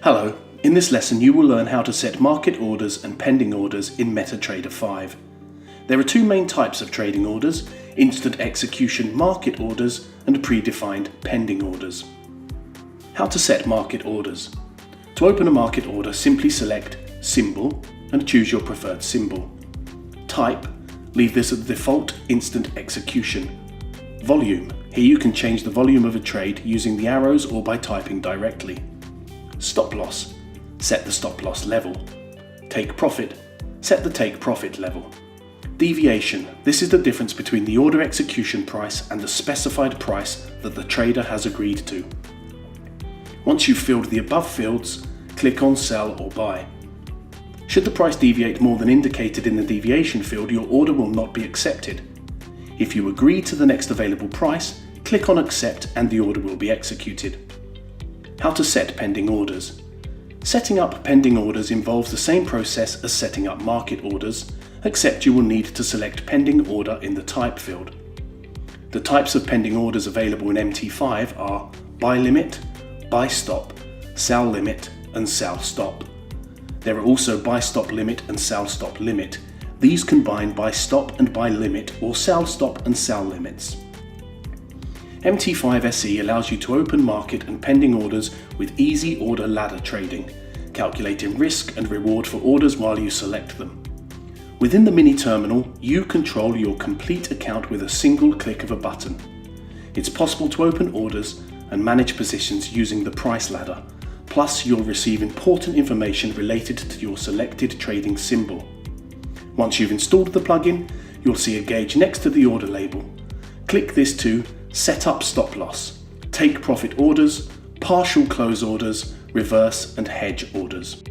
Hello, in this lesson you will learn how to set market orders and pending orders in MetaTrader 5. There are two main types of trading orders: instant execution market orders and predefined pending orders. How to set market orders. To open a market order, simply select Symbol and choose your preferred symbol. Type, leave this at the default instant execution. Volume, here you can change the volume of a trade using the arrows or by typing directly. Stop loss, set the stop loss level. Take profit, set the take profit level. Deviation, this is the difference between the order execution price and the specified price that the trader has agreed to. Once you've filled the above fields, click on Sell or Buy. Should the price deviate more than indicated in the deviation field, your order will not be accepted. If you agree to the next available price, click on Accept and the order will be executed. How to set pending orders. Setting up pending orders involves the same process as setting up market orders, except you will need to select pending order in the type field. The types of pending orders available in MT5 are buy limit, buy stop, sell limit and sell stop. There are also buy stop limit and sell stop limit. These combine buy stop and buy limit or sell stop and sell limits. MT5 SE allows you to open market and pending orders with easy order ladder trading, calculating risk and reward for orders while you select them. Within the mini terminal, you control your complete account with a single click of a button. It's possible to open orders and manage positions using the price ladder, plus you'll receive important information related to your selected trading symbol. Once you've installed the plugin, you'll see a gauge next to the order label. Click this to set up stop loss, take profit orders, partial close orders, reverse and hedge orders.